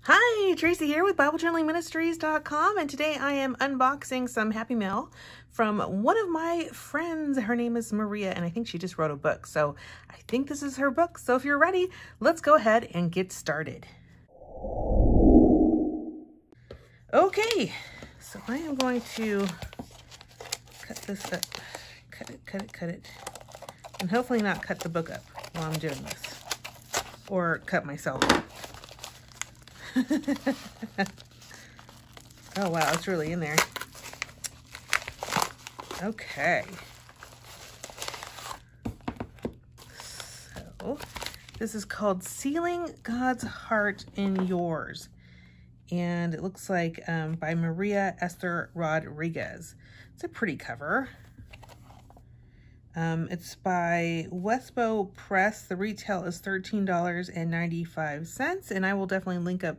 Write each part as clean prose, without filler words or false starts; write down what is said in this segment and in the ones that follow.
Hi, Tracy here with BibleJournalingMinistries.com, and today I am unboxing some Happy Mail from one of my friends. Her name is Maria, and I think she just wrote a book, so I think this is her book. So if you're ready, let's go ahead and get started. Okay, so I am going to cut this up, cut it, and hopefully not cut the book up while I'm doing this, or cut myself up. Oh wow, it's really in there. Okay. So this is called Sealing God's Heart in Yours. And it looks like by Maria Esther Rodriguez. It's a pretty cover. It's by Westbow Press. The retail is $13.95, and I will definitely link up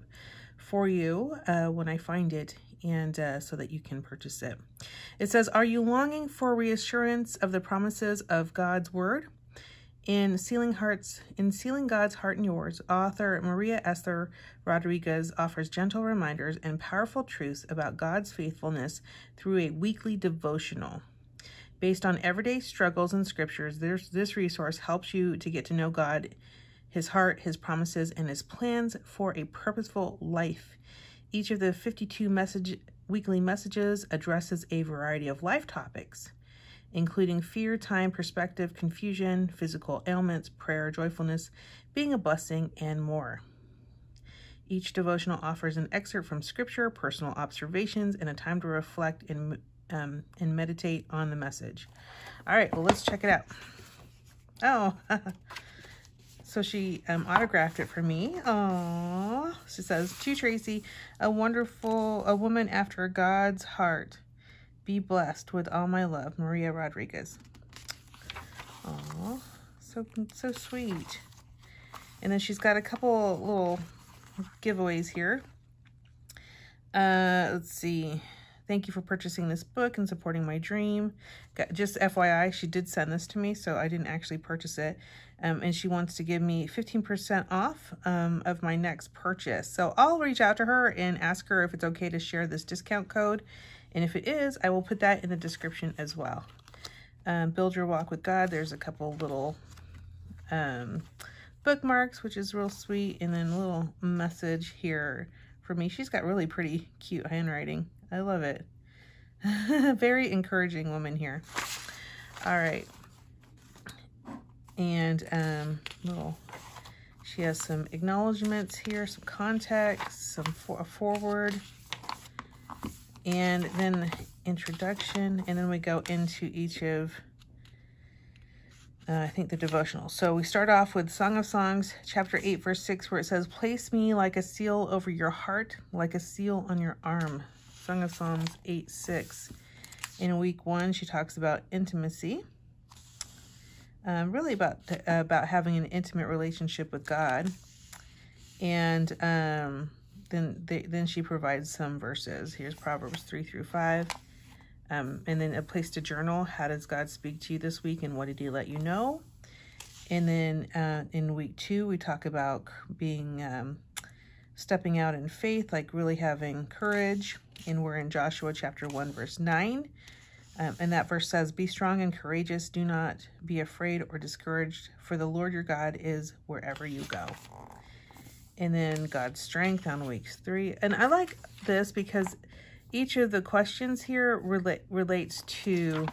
for you when I find it, and so that you can purchase it. It says, "Are you longing for reassurance of the promises of God's word? In Sealing God's Heart in Yours, author Maria Esther Rodriguez offers gentle reminders and powerful truths about God's faithfulness through a weekly devotional. Based on everyday struggles and scriptures, this resource helps you to get to know God, His heart, His promises, and His plans for a purposeful life. Each of the 52 weekly messages addresses a variety of life topics, including fear, time, perspective, confusion, physical ailments, prayer, joyfulness, being a blessing, and more. Each devotional offers an excerpt from scripture, personal observations, and a time to reflect and meditate on the message." All right, well, let's check it out. Oh, so she autographed it for me. Aww. She says, "To Tracy, a woman after God's heart. Be blessed with all my love, Maria Rodriguez." Aww, so sweet. And then she's got a couple little giveaways here. Let's see. "Thank you for purchasing this book and supporting my dream." Just FYI, she did send this to me, so I didn't actually purchase it. And she wants to give me 15% off of my next purchase. So I'll reach out to her and ask her if it's okay to share this discount code. And if it is, I will put that in the description as well. Build Your Walk with God. There's a couple little bookmarks, which is real sweet. And then a little message here for me. She's got really pretty cute handwriting. I love it. Very encouraging woman here. All right. And she has some acknowledgments here, some context, a forward, and then introduction, and then we go into each of I think the devotional. So we start off with Song of Songs, chapter 8, verse 6, where it says, "Place me like a seal over your heart, like a seal on your arm." Song of Songs 8:6. In week 1, she talks about intimacy, really about having an intimate relationship with God, and then she provides some verses. Here's Proverbs 3-5, and then a place to journal. How does God speak to you this week, and what did He let you know? And then in week 2, we talk about being stepping out in faith, like really having courage. And we're in Joshua chapter 1, verse 9. And that verse says, "Be strong and courageous. Do not be afraid or discouraged, for the Lord your God is wherever you go." And then God's strength on week 3. And I like this because each of the questions here relates to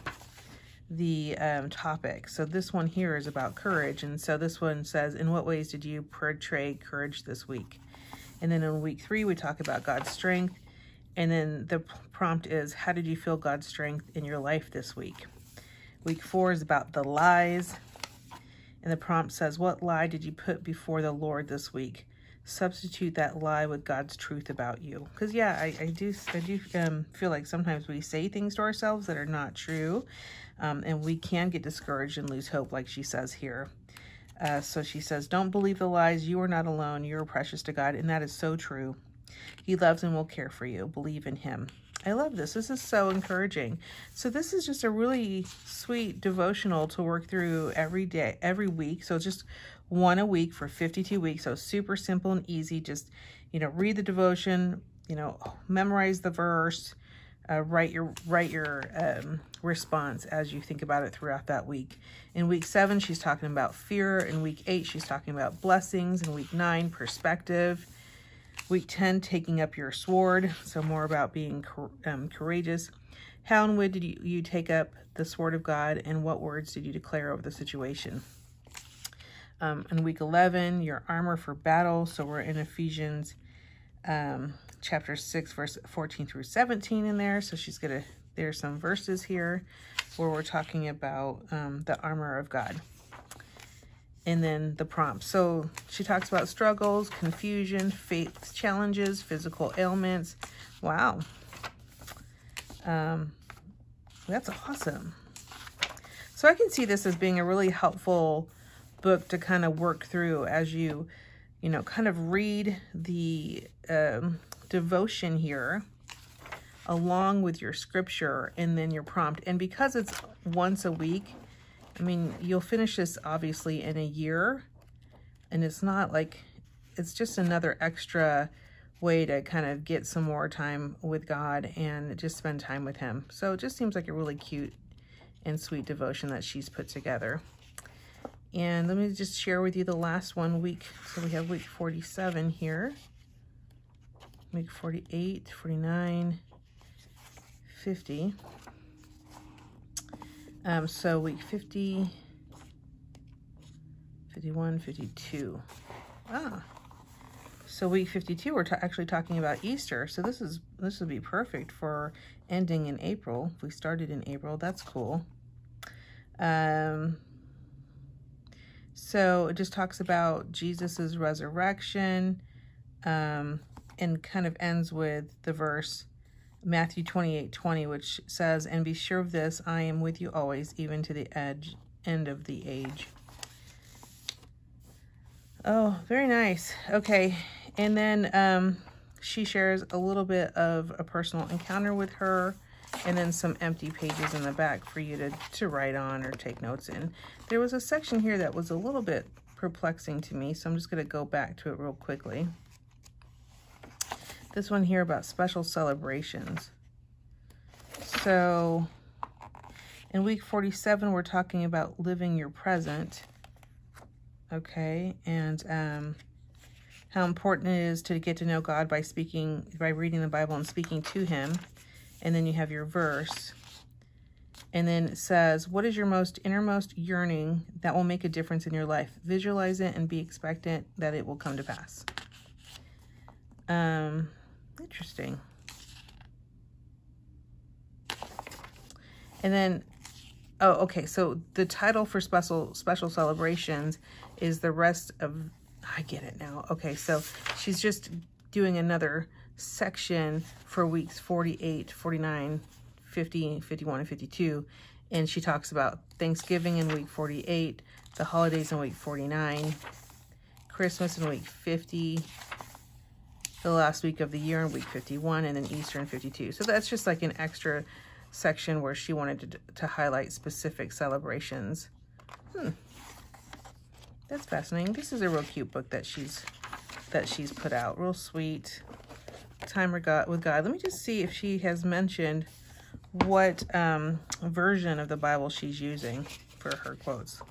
the topic. So this one here is about courage. And so this one says, "In what ways did you portray courage this week?" And then in week 3, we talk about God's strength. And then the prompt is, how did you feel God's strength in your life this week? Week 4 is about the lies. And the prompt says, what lie did you put before the Lord this week? Substitute that lie with God's truth about you. Because, yeah, I do feel like sometimes we say things to ourselves that are not true. And we can get discouraged and lose hope, like she says here. So she says, don't believe the lies. You are not alone. You are precious to God. And that is so true. He loves and will care for you. Believe in Him. I love this. This is so encouraging. So this is just a really sweet devotional to work through every day, every week. So just one a week for 52 weeks. So super simple and easy. Just read the devotion, memorize the verse, write your response as you think about it throughout that week. In week 7, she's talking about fear. In week 8, she's talking about blessings. In week 9, perspective. Week 10, taking up your sword. So more about being courageous. How and when did you take up the sword of God, and what words did you declare over the situation? In week 11, your armor for battle. So we're in Ephesians chapter 6, verse 14 through 17 in there. So there's some verses here where we're talking about the armor of God. And then the prompt. So she talks about struggles, confusion, faith challenges, physical ailments. Wow. That's awesome. So I can see this as being a really helpful book to kind of work through as you kind of read the devotion here along with your scripture and then your prompt. And because it's once a week, I mean, you'll finish this obviously in a year, and it's not like, it's just another extra way to kind of get some more time with God and just spend time with him. So it just seems like a really cute and sweet devotion that she's put together. And let me just share with you the last one week. So we have week 47 here. Week 48, 49, 50. So week 50, 51, 52. So week 52, we're actually talking about Easter. So this would be perfect for ending in April. If we started in April, that's cool. So it just talks about Jesus's resurrection, and kind of ends with the verse Matthew 28:20, which says, "And be sure of this, I am with you always, even to the end of the age." Oh, very nice. Okay, and then she shares a little bit of a personal encounter with her, and then some empty pages in the back for you to write on or take notes in. There was a section here that was a little bit perplexing to me, so I'm just going to go back to it real quickly. This one here about special celebrations. So in week 47, we're talking about living your present. Okay, and how important it is to get to know God by reading the Bible and speaking to him. And then you have your verse. And then it says, what is your innermost yearning that will make a difference in your life? Visualize it and be expectant that it will come to pass. Interesting. And then, oh, okay, so the title for special celebrations is the rest of, I get it now. Okay, so she's just doing another section for weeks 48, 49, 50, 51, and 52. And she talks about Thanksgiving in week 48, the holidays in week 49, Christmas in week 50, the last week of the year in week 51, and then Easter in 52. So that's just like an extra section where she wanted to highlight specific celebrations. That's fascinating. This is a real cute book that she's put out. Real sweet. Time with God. Let me just see if she has mentioned what version of the Bible she's using for her quotes.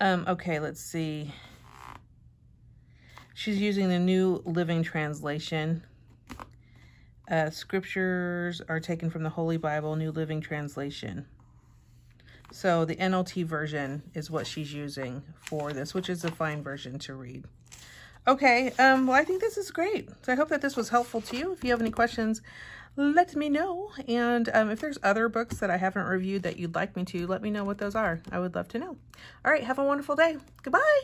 Okay, let's see. She's using the New Living Translation. Scriptures are taken from the Holy Bible, New Living Translation. So the NLT version is what she's using for this, which is a fine version to read. Okay, well, I think this is great. So I hope that this was helpful to you. If you have any questions, let me know. And if there's other books that I haven't reviewed that you'd like me to, let me know what those are. I would love to know. All right, have a wonderful day. Goodbye.